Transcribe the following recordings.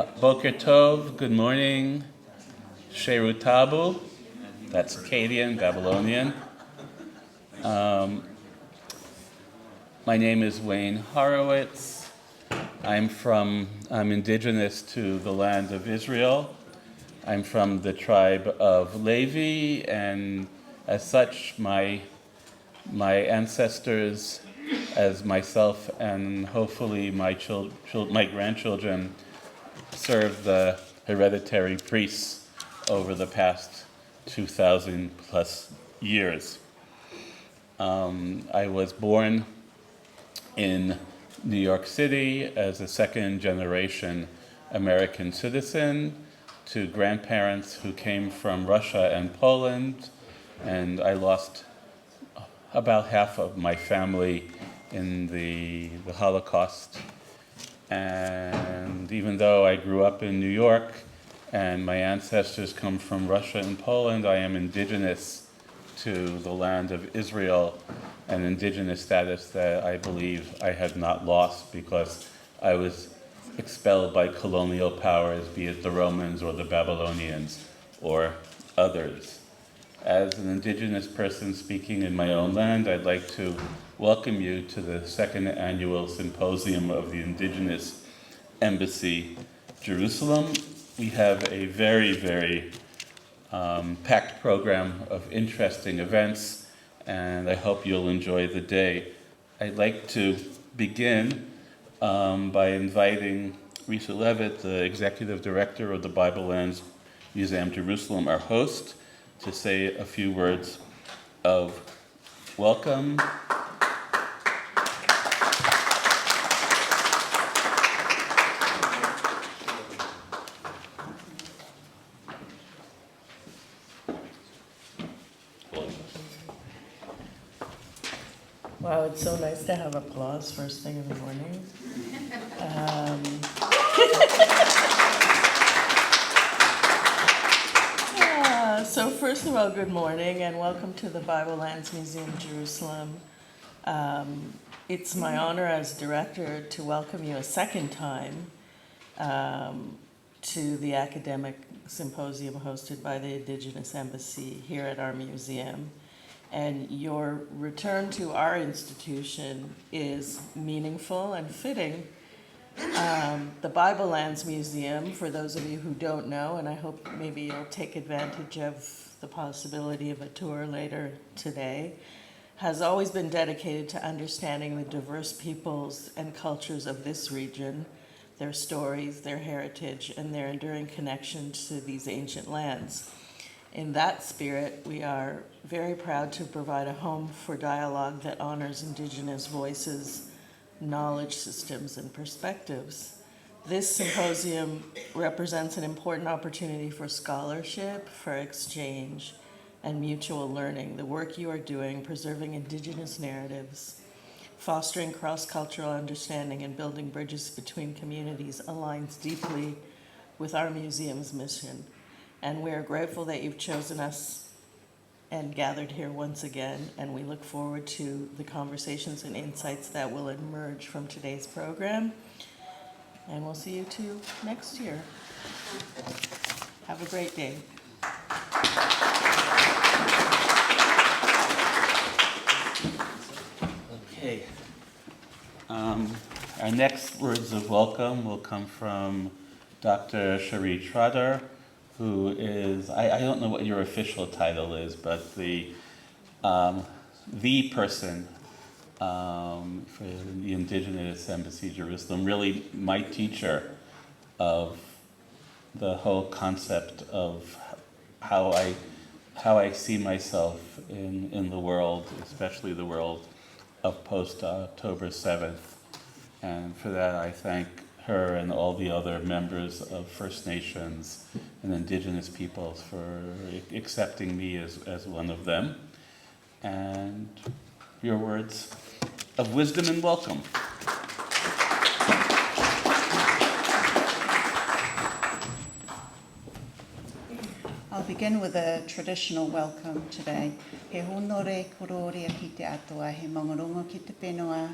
Boker Tov, good morning. Sheree Tabu, that's Akkadian, Babylonian. My name is Wayne Horowitz. I'm indigenous to the land of Israel. I'm from the tribe of Levi, and as such, my ancestors, as myself and hopefully my grandchildren, served the hereditary priests over the past 2,000 plus years. I was born in New York City as a second generation American citizen to grandparents who came from Russia and Poland, and I lost about half of my family in the Holocaust. And even though I grew up in New York and my ancestors come from Russia and Poland, I am indigenous to the land of Israel, an indigenous status that I believe I have not lost because I was expelled by colonial powers, be it the Romans or the Babylonians or others. As an indigenous person speaking in my own land, I'd like to welcome you to the second annual Symposium of the Indigenous Embassy, Jerusalem. We have a very, very packed program of interesting events, and I hope you'll enjoy the day. I'd like to begin by inviting Risa Levitt, the Executive Director of the Bible Lands Museum Jerusalem, our host, to say a few words of welcome. Wow, it's so nice to have applause first thing in the morning. So first of all, good morning and welcome to the Bible Lands Museum Jerusalem. It's my honor as director to welcome you a second time to the academic symposium hosted by the Indigenous Embassy here at our museum. And your return to our institution is meaningful and fitting. The Bible Lands Museum, for those of you who don't know, and I hope maybe you'll take advantage of the possibility of a tour later today, has always been dedicated to understanding the diverse peoples and cultures of this region, their stories, their heritage, and their enduring connection to these ancient lands. In that spirit, we are very proud to provide a home for dialogue that honors Indigenous voices, knowledge systems, and perspectives. This symposium represents an important opportunity for scholarship, for exchange, and mutual learning. The work you are doing, preserving Indigenous narratives, fostering cross-cultural understanding, and building bridges between communities aligns deeply with our museum's mission. And we are grateful that you've chosen us and gathered here once again, and we look forward to the conversations and insights that will emerge from today's program. And we'll see you two next year. Have a great day. Okay. Our next words of welcome will come from Dr. Sheree Trotter, who is, I don't know what your official title is, but the person for the Indigenous Embassy Jerusalem, really my teacher of the whole concept of how I see myself in the world, especially the world of post-October 7th. And for that I thank her and all the other members of First Nations and Indigenous peoples for accepting me as one of them. And your words of wisdom and welcome. I'll begin with a traditional welcome today. He honore korore ki te atoa, he mangaronga ki te whenua,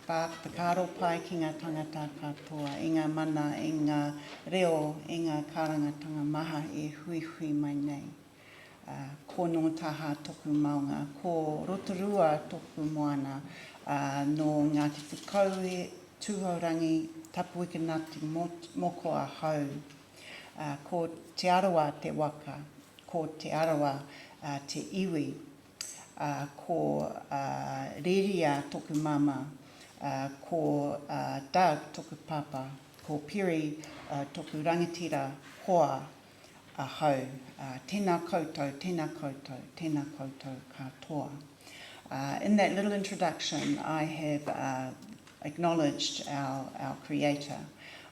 whakapākaro pai ki ngā tangata katoa, i ngā mana, i ngā reo, i ngā kārangatanga maha e hui hui mai nei. Ko no taha toku maunga, ko rotorua toku moana, no Ngāti Whakau tūhaurangi tapu ika Ngāti moko a hau. Ko te arawa te waka, ko te arawa te iwi, ko reria toku mama, ko Doug toku papa, ko Piri toku rangatira hoa a hau. Tēnā koutou, tēnā koutou, tēnā koutou katoa. In that little introduction, I have acknowledged our Creator.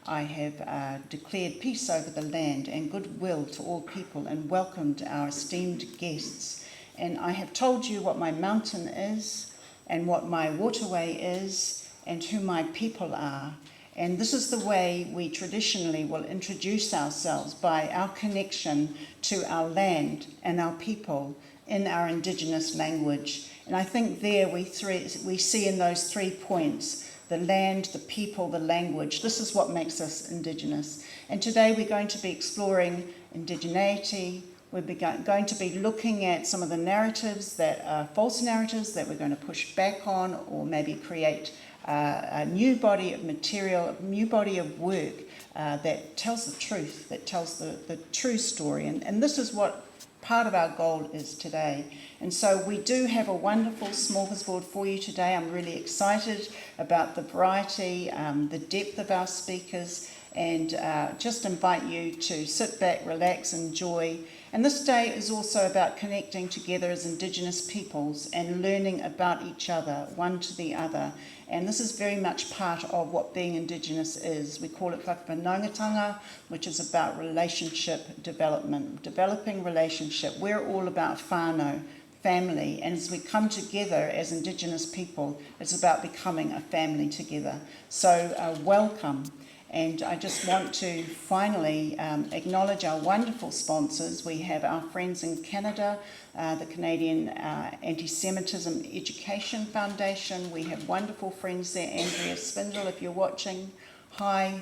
I have declared peace over the land and goodwill to all people and welcomed our esteemed guests. And I have told you what my mountain is and what my waterway is and who my people are. And this is the way we traditionally will introduce ourselves, by our connection to our land and our people in our Indigenous language. And I think there we see in those 3 points, the land, the people, the language. This is what makes us Indigenous. And today we're going to be exploring indigeneity. We're going to be looking at some of the narratives that are false narratives that we're going to push back on, or maybe create a new body of material, a new body of work that tells the truth, that tells the true story. And this is what part of our goal is today. And so we do have a wonderful smorgasbord for you today. I'm really excited about the variety, the depth of our speakers, and just invite you to sit back, relax, enjoy. And this day is also about connecting together as Indigenous peoples and learning about each other, one to the other. And this is very much part of what being Indigenous is. We call it whakapanaungatanga, which is about relationship development, developing relationship. We're all about whānau, family, and as we come together as Indigenous people, it's about becoming a family together. So welcome. And I just want to finally acknowledge our wonderful sponsors. We have our friends in Canada, the Canadian Anti-Semitism Education Foundation. We have wonderful friends there. Andrea Spindle, if you're watching, hi.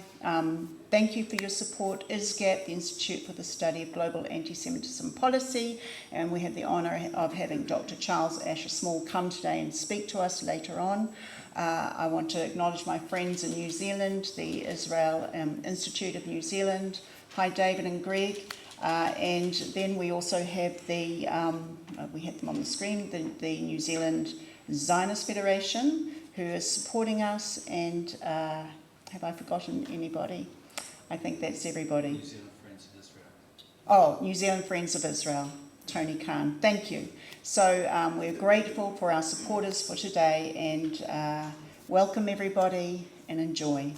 Thank you for your support. ISGAP, the Institute for the Study of Global Anti-Semitism Policy. And we have the honour of having Dr. Charles Asher Small come today and speak to us later on. I want to acknowledge my friends in New Zealand, the Israel Institute of New Zealand. Hi, David and Greg. And then we also have we have them on the screen, the New Zealand Zionist Federation, who is supporting us. And have I forgotten anybody? I think that's everybody. New Zealand Friends of Israel. Oh, New Zealand Friends of Israel. Tony Khan, thank you. So we're grateful for our supporters for today, and welcome everybody and enjoy.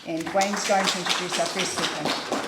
And Wayne's going to introduce our first speaker.